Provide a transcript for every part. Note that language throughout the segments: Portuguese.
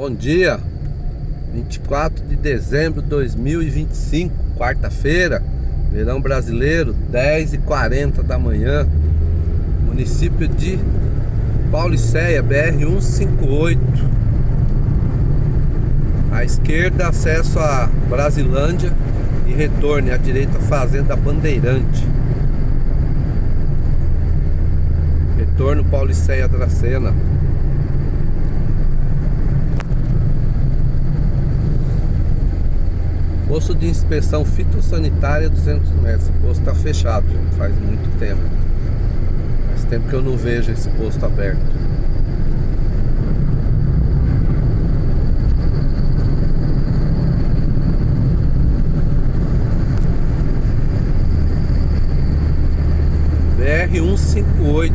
Bom dia, 24 de dezembro de 2025, quarta-feira, verão brasileiro, 10h40 da manhã, município de Paulicéia, BR-158. À esquerda, acesso a Brasilândia e retorno, à direita, Fazenda Bandeirante. Retorno Paulicéia Dracena. Posto de inspeção fitossanitária 200 metros. O posto está fechado, gente, faz muito tempo. Faz tempo que eu não vejo esse posto aberto. BR-158.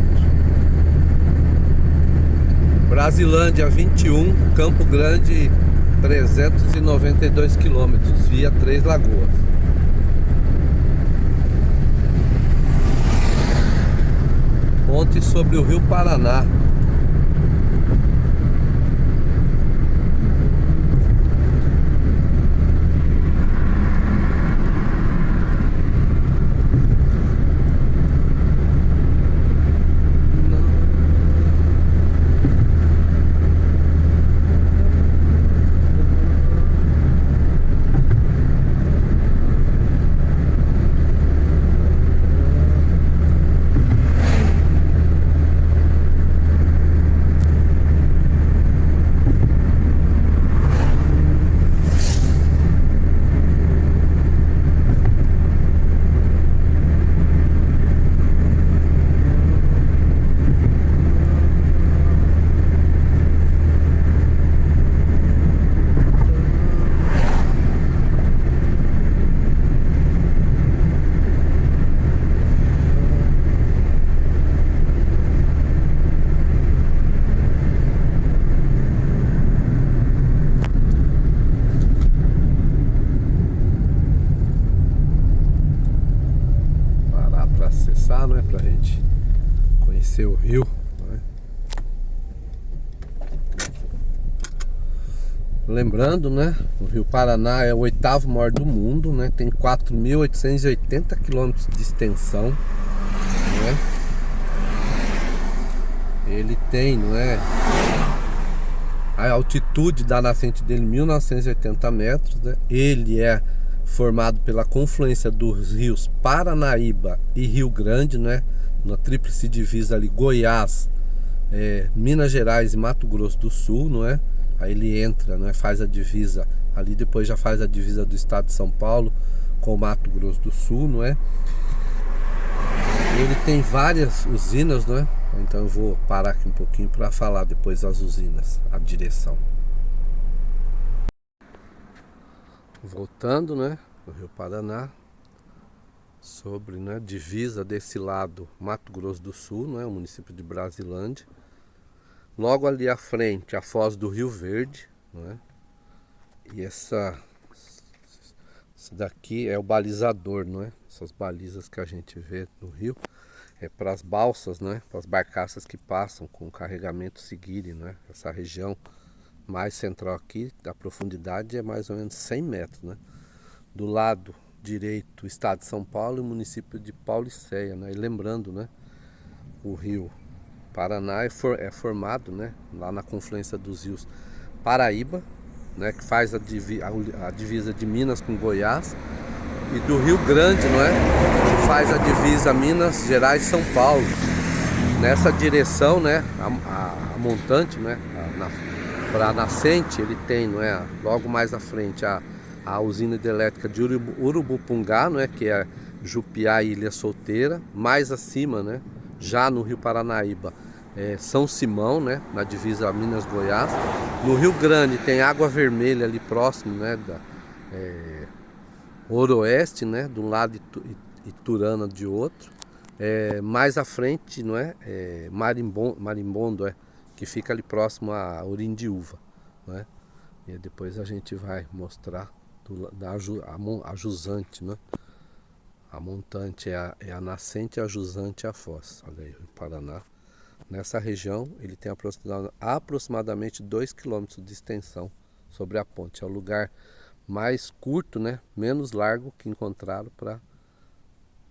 Brasilândia 21, Campo Grande 392 quilômetros, via Três Lagoas. Ponte sobre o Rio Paraná. Acessar, não é, pra gente conhecer o rio, né? Lembrando, né, o Rio Paraná é o oitavo maior do mundo, né? Tem 4.880 quilômetros de extensão, né? Ele tem, não é, a altitude da nascente dele 1.980 metros, né? Ele é formado pela confluência dos rios Paranaíba e Rio Grande, né? Na tríplice divisa ali, Goiás, Minas Gerais e Mato Grosso do Sul, não é? Aí ele entra, né? Faz a divisa ali, depois já faz a divisa do estado de São Paulo com o Mato Grosso do Sul, não é? Ele tem várias usinas, não é? Então eu vou parar aqui um pouquinho para falar depois das usinas, a direção. Voltando, né, no Rio Paraná, sobre, né, divisa desse lado Mato Grosso do Sul, né, o município de Brasilândia. Logo ali à frente, a foz do Rio Verde, né, e essa daqui é o balizador, não é? Essas balizas que a gente vê no rio é para as balsas, né, para as barcaças que passam com carregamento seguirem, né? Essa região mais central aqui, da profundidade é mais ou menos 100 metros, né? Do lado direito, o estado de São Paulo e o município de Paulicéia, né? E lembrando, né, o rio Paraná é formado, né, lá na confluência dos rios Paraíba, né, que faz a divisa de Minas com Goiás, e do Rio Grande, não é, que faz a divisa Minas Gerais São Paulo. Nessa direção, né, a montante, né, para a nascente, ele tem, não é, logo mais à frente a usina hidrelétrica de Urubupungá, não é, que é Jupiá e Ilha Solteira. Mais acima, né, já no Rio Paranaíba, São Simão, né, na divisa Minas-Goiás. No Rio Grande tem Água Vermelha ali próximo, né, da Oroeste, né, de um lado e Turana de outro. Mais à frente, não é, Marimbondo, que fica ali próximo a Orindiúva, né? E depois a gente vai mostrar a jusante, né? A montante é a nascente, a jusante é a foz. Olha aí, o Paraná Nessa região ele tem aproximadamente 2 quilômetros de extensão sobre a ponte. É o lugar mais curto, né, menos largo que encontraram para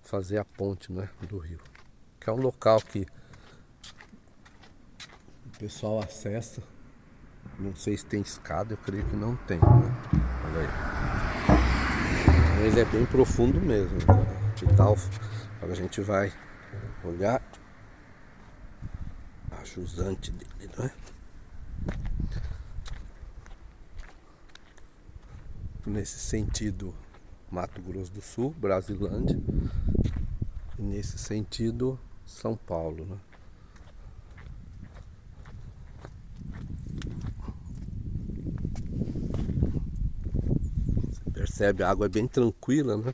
fazer a ponte, né, do rio. Que é um local que o pessoal acessa. Não sei se tem escada, eu creio que não tem, né? Olha aí. Ele é bem profundo mesmo, que tal? Agora a gente vai olhar a jusante dele, né? Nesse sentido, Mato Grosso do Sul, Brasilândia, e nesse sentido, São Paulo, né? Você percebe, a água é bem tranquila, né?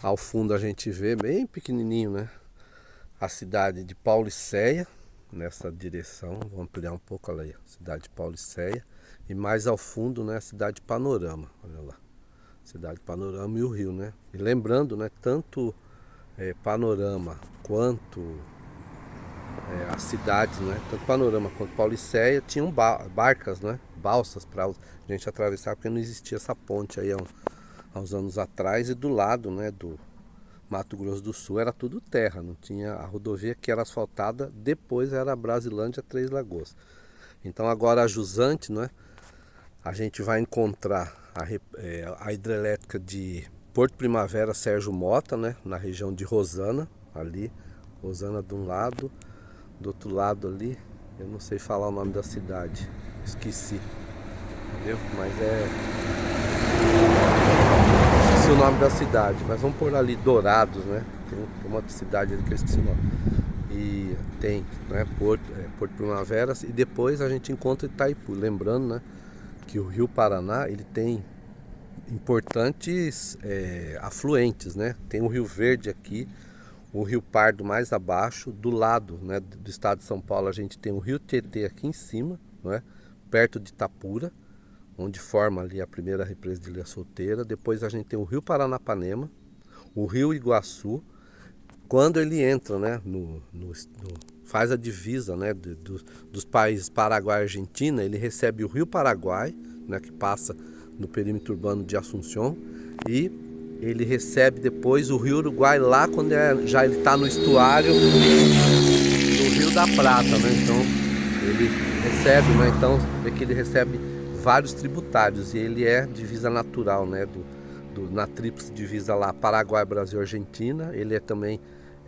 Ao fundo a gente vê bem pequenininho, né, a cidade de Paulicéia, nessa direção. Vou ampliar um pouco, olha aí, cidade de Paulicéia. E mais ao fundo, né, a cidade de Panorama, olha lá, cidade de Panorama e o rio, né. E lembrando, né, tanto Panorama quanto as cidades, né, tanto Panorama quanto Paulicéia tinham barcas, né, balsas para a gente atravessar, porque não existia essa ponte aí há uns anos atrás. E do lado, né, do Mato Grosso do Sul era tudo terra, não tinha a rodovia que era asfaltada, depois era a Brasilândia, Três Lagoas. Então agora a jusante, né, a gente vai encontrar a hidrelétrica de Porto Primavera Sérgio Mota, né, na região de Rosana, ali, Rosana de um lado, do outro lado ali, eu não sei falar o nome da cidade, esqueci, entendeu? Mas esqueci o nome da cidade, mas vamos por ali, Dourados, né? Tem uma cidade ali que eu esqueci o nome. E tem, né, Porto Primavera, e depois a gente encontra Itaipu. Lembrando, né, que o Rio Paraná ele tem importantes afluentes, né? Tem o Rio Verde aqui, o Rio Pardo mais abaixo, do lado, né, do estado de São Paulo a gente tem o Rio Tietê aqui em cima, né, perto de Itapura, onde forma ali a primeira represa de Ilha Solteira. Depois a gente tem o Rio Paranapanema, o Rio Iguaçu. Quando ele entra, né, faz a divisa, né, dos países Paraguai e Argentina, ele recebe o Rio Paraguai, né, que passa no perímetro urbano de Assunção, e ele recebe depois o Rio Uruguai lá quando já ele está no estuário do Rio da Prata, né? Então ele recebe, né? Então é que ele recebe vários tributários e ele é divisa natural, né? Na tríplice divisa lá Paraguai, Brasil, Argentina. Ele também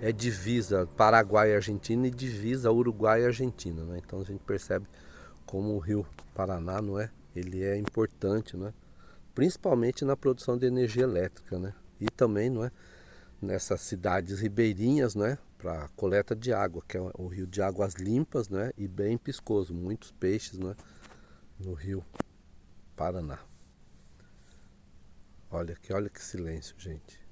é divisa Paraguai e Argentina e divisa Uruguai e Argentina, né? Então a gente percebe como o Rio Paraná, não é? Ele é importante, né? Principalmente na produção de energia elétrica, né? E também, não é, nessas cidades ribeirinhas, né, para coleta de água, que é o rio de águas limpas, né, e bem piscoso, muitos peixes, né, no Rio Paraná. Olha que silêncio, gente.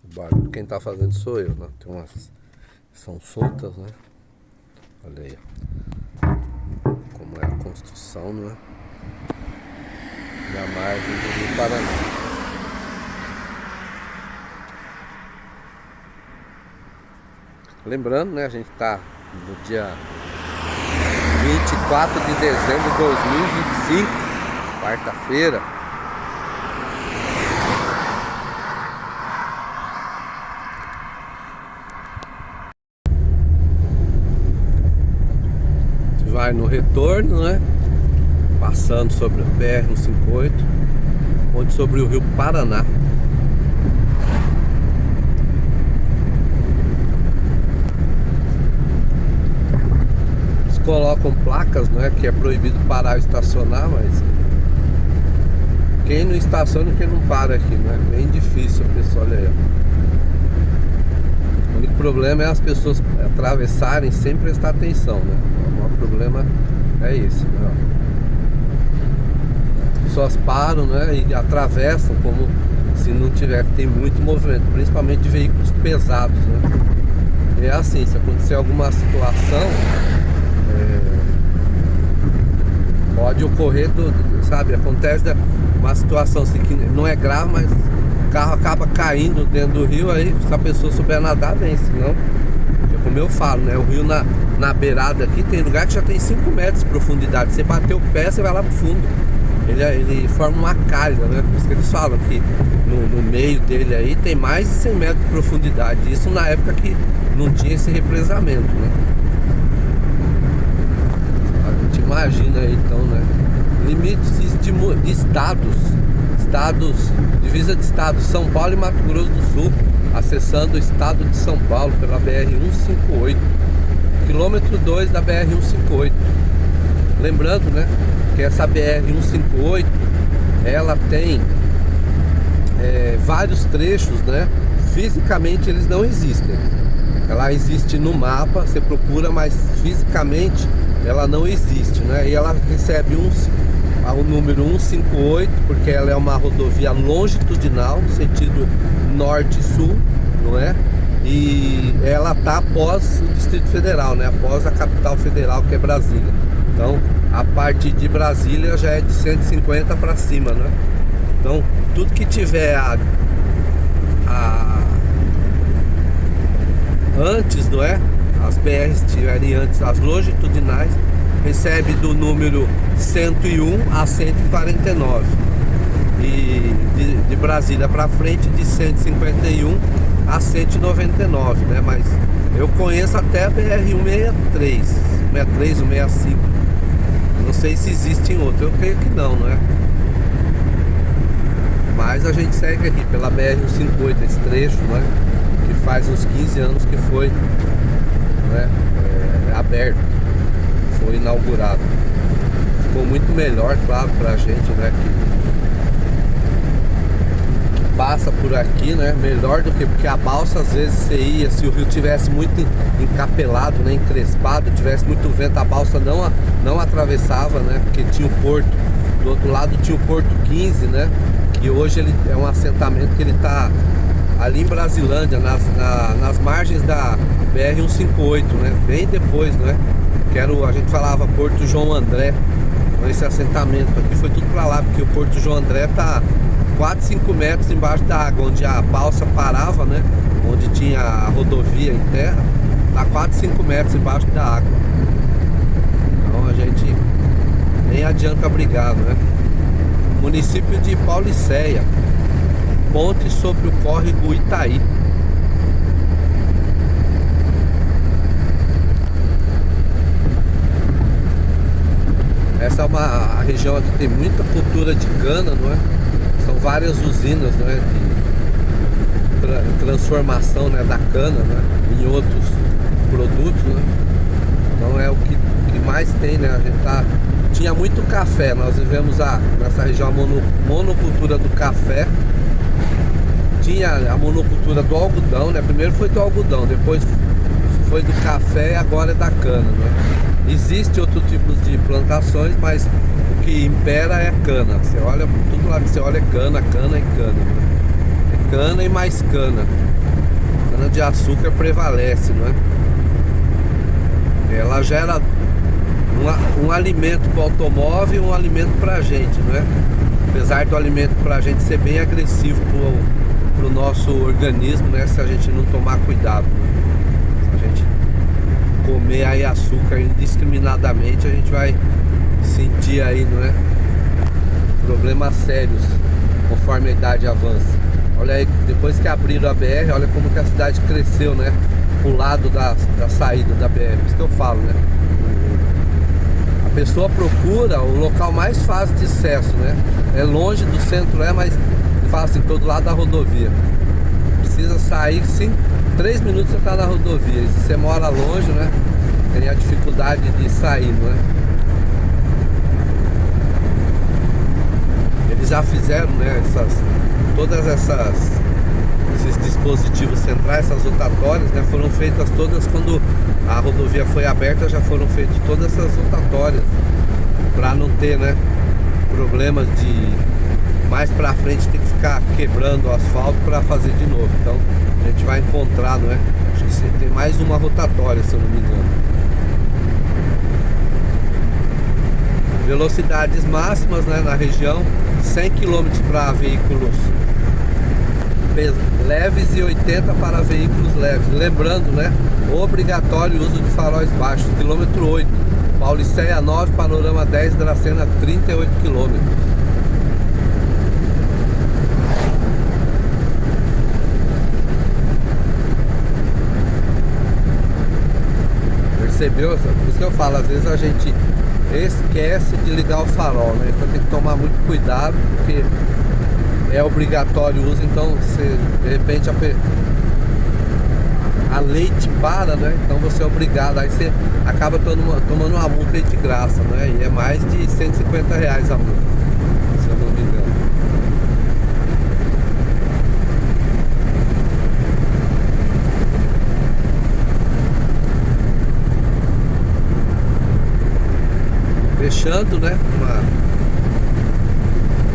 O barulho quem tá fazendo sou eu, né? Tem umas são soltas, né? Olha aí, como é a construção, né? Na margem do Rio Paraná. Lembrando, né? A gente tá no dia 24 de dezembro de 2025, quarta-feira. Vai no retorno, né? Passando sobre o BR-158, onde sobre o Rio Paraná. Eles colocam placas, né? Que é proibido parar e estacionar, mas quem não estaciona e quem não para aqui, né? É bem difícil, pessoal, olha aí. O único problema é as pessoas atravessarem sem prestar atenção, né? O problema é esse, né? As pessoas param, né, e atravessam como se não tiver, tem muito movimento, principalmente de veículos pesados, né? E é assim, se acontecer alguma situação, pode ocorrer, sabe, acontece uma situação assim que não é grave, mas o carro acaba caindo dentro do rio, aí se a pessoa souber nadar bem, senão, como eu falo, né, o rio na beirada aqui tem lugar que já tem 5 metros de profundidade, você bater o pé, você vai lá pro fundo, ele forma uma calha, né, por isso que eles falam que no meio dele aí tem mais de 100 metros de profundidade, isso na época que não tinha esse represamento, né. A gente imagina aí então, né, limites de estados, divisa de estados, São Paulo e Mato Grosso do Sul, acessando o estado de São Paulo pela BR-158, quilômetro 2 da BR-158. Lembrando, né, que essa BR-158, ela tem vários trechos, né, fisicamente eles não existem. Ela existe no mapa, você procura, mas fisicamente ela não existe, né, e ela recebe o número 158, porque ela é uma rodovia longitudinal, no sentido norte-sul, não é? E ela está após o Distrito Federal, né? Após a capital federal, que é Brasília. Então, a partir de Brasília já é de 150 para cima, né? Então, tudo que tiver antes, não é? As BRs tiverem antes, as longitudinais, recebe do número 101 a 149, e de Brasília para frente de 151 a 199, né? Mas eu conheço até a BR-163, 163, 165. Não sei se existem outros, eu creio que não, não é? Mas a gente segue aqui pela BR-158, esse trecho, não é? Que faz uns 15 anos que foi, não é? Aberto. Foi inaugurado. Ficou muito melhor, claro, pra gente, né, que passa por aqui, né, melhor do que, porque a balsa às vezes você ia, se o rio tivesse muito encapelado, né, encrespado, tivesse muito vento, a balsa não atravessava, né, porque tinha o porto, do outro lado tinha o Porto 15, né, que hoje ele é um assentamento que ele tá ali em Brasilândia, nas margens da BR-158, né, bem depois, né. A gente falava Porto João André, então esse assentamento aqui foi tudo pra lá, porque o Porto João André tá 4, 5 metros embaixo da água, onde a balsa parava, né? Onde tinha a rodovia em terra, tá 4, 5 metros embaixo da água. Então a gente nem adianta brigar, né? Município de Paulicéia, ponte sobre o córrego Itaí. Essa é a região aqui tem muita cultura de cana, não é? São várias usinas, não é? De transformação, né, da cana, né, em outros produtos, né? Então é o que mais tem, né? Tinha muito café, nós vivemos nessa região a monocultura do café. Tinha a monocultura do algodão, né? Primeiro foi do algodão, depois foi do café e agora é da cana, né? Existe outro tipo de plantações, mas o que impera é cana. Você olha, tudo lá que você olha é cana, cana e cana. É cana e mais cana. Cana de açúcar prevalece, não é? Ela gera um alimento para o automóvel e um alimento para a gente, não é? Apesar do alimento para a gente ser bem agressivo para o nosso organismo, né? Se a gente não tomar cuidado, né? Se a gente comer aí açúcar indiscriminadamente, a gente vai sentir aí, não é? Problemas sérios conforme a idade avança. Olha aí, depois que abriram a BR, olha como que a cidade cresceu, né? Pro lado da saída da BR, isso que eu falo, né? A pessoa procura o local mais fácil de acesso, né? É longe do centro, mas fala assim, todo lado da rodovia. Precisa sair, 3 minutos você tá na rodovia. E se você mora longe, né? Tem a dificuldade de sair, não é? Eles já fizeram, né? Esses dispositivos centrais, essas rotatórias, né? Foram feitas todas quando a rodovia foi aberta, já foram feitas todas essas rotatórias para não ter, né? Problemas de mais pra frente tem que ficar quebrando o asfalto para fazer de novo. Então a gente vai encontrar, não é? Acho que tem mais uma rotatória, se eu não me engano. Velocidades máximas, né, na região, 100 km para veículos leves e 80 para veículos leves. Lembrando, né, obrigatório uso de faróis baixos. Quilômetro 8, Pauliceia 9, Panorama 10, Dracena 38 km. Percebeu? Por isso que eu falo, às vezes a gente esquece de ligar o farol, né? Então tem que tomar muito cuidado, porque é obrigatório o uso. Então se de repente a lei te para, né? Então você é obrigado, aí você acaba tomando uma multa de graça, né? E é mais de R$150 a multa, se eu não me engano. Fechando, né,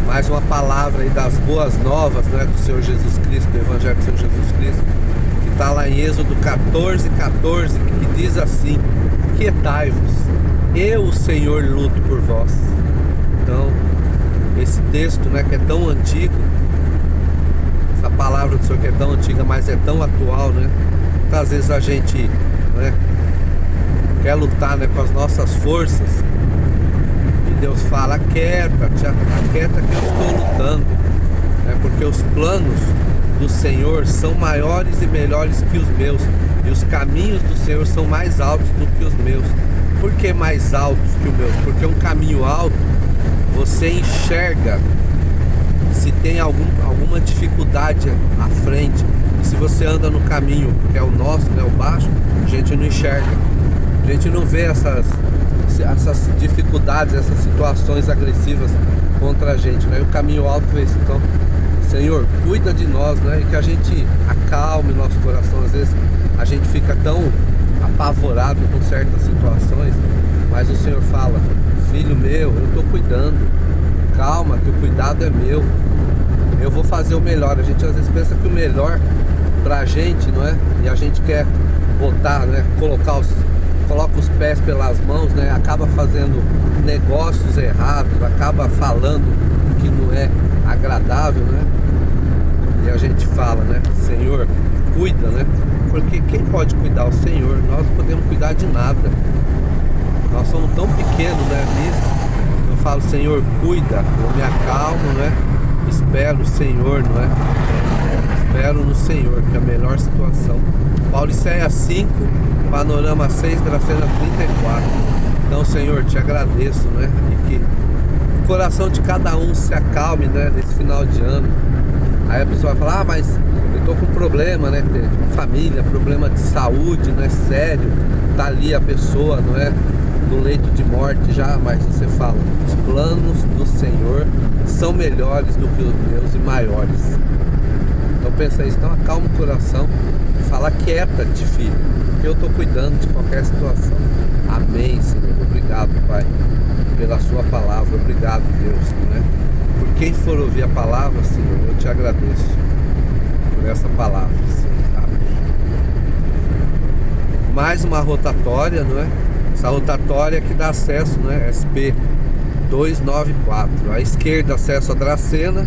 mais uma palavra aí das boas novas, né, do Senhor Jesus Cristo, do Evangelho do Senhor Jesus Cristo, que está lá em Êxodo 14:14, que diz assim: quietai-vos, eu, o Senhor, luto por vós. Então, esse texto, né, que é tão antigo, essa palavra do Senhor que é tão antiga, mas é tão atual, né, muitas vezes a gente, né, quer lutar, né, com as nossas forças. Deus fala: aquieta que eu estou lutando, né? Porque os planos do Senhor são maiores e melhores que os meus, e os caminhos do Senhor são mais altos do que os meus. Por que mais altos que o meu? Porque um caminho alto você enxerga se tem alguma dificuldade à frente, e se você anda no caminho que é o nosso, né, o baixo, a gente não enxerga, a gente não vê essas dificuldades, essas situações agressivas contra a gente, né? E o caminho alto é esse. Então, Senhor, cuida de nós, né? E que a gente acalme nosso coração. Às vezes a gente fica tão apavorado com certas situações, mas o Senhor fala: filho meu, eu estou cuidando, calma, que o cuidado é meu, eu vou fazer o melhor. A gente às vezes pensa que o melhor pra gente, não é? E a gente quer botar, né? Coloca os pés pelas mãos, né? Acaba fazendo negócios errados, acaba falando que não é agradável, né? E a gente fala, né? Senhor, cuida, né? Porque quem pode cuidar? O Senhor. Nós não podemos cuidar de nada. Nós somos tão pequenos, né? Nisso. Eu falo: Senhor, cuida. Eu me acalmo, né? Espero o Senhor, não é? Espero no Senhor, que é a melhor situação. Pauliceia 5, Panorama 6, Dracena 34. Então, Senhor, te agradeço, né? E que o coração de cada um se acalme, né? Nesse final de ano. Aí a pessoa vai falar: mas eu tô com problema, né? Família, problema de saúde, né? Sério. Tá ali a pessoa, não é? No leito de morte já, mas você fala: os planos do Senhor são melhores do que os meus e maiores. Então pensa isso, então acalma o coração e fala: quieta-te, filho, porque eu estou cuidando de qualquer situação. Amém, Senhor. Obrigado, Pai, pela sua palavra. Obrigado, Deus, né? Por quem for ouvir a palavra, Senhor, eu te agradeço por essa palavra, Senhor. Amém. Mais uma rotatória, não é? Essa rotatória que dá acesso, né? SP 294. À esquerda, acesso a Dracena,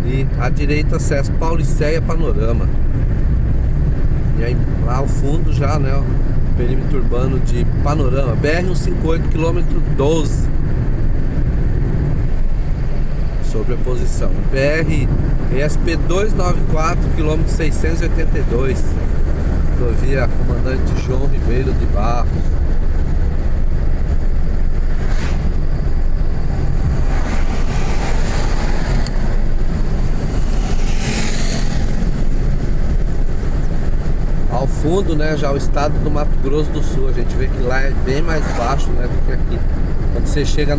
e à direita, acesso Pauliceia, Panorama. E aí lá ao fundo já, né, o perímetro urbano de Panorama. BR-158, quilômetro 12. Sobreposição. BR ESP 294, quilômetro 682. Rodovia Comandante João Ribeiro de Barros. Ao fundo, né, já o estado do Mato Grosso do Sul. A gente vê que lá é bem mais baixo, né, do que aqui. Quando você chega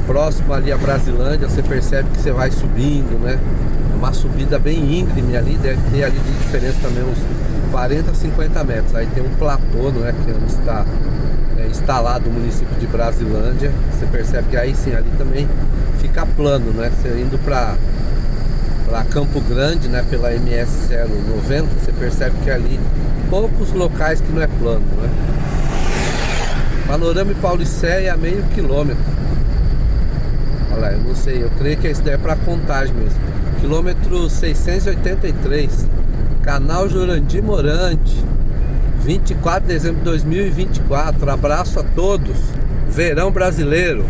próximo ali a Brasilândia, você percebe que você vai subindo, né? É uma subida bem íngreme ali, deve ter ali de diferença também uns 40, 50 metros. Aí tem um platô, não é, que está instalado o município de Brasilândia. Você percebe que aí sim, ali também fica plano, né? Você indo para Campo Grande, né, pela MS 090, você percebe que ali poucos locais que não é plano, né? Panorama Paulicéia a meio quilômetro. Olha lá, eu não sei, eu creio que esse daí é para Contagem mesmo. Quilômetro 683, Canal Jurandir Morante, 24 de dezembro de 2024. Abraço a todos. Verão brasileiro.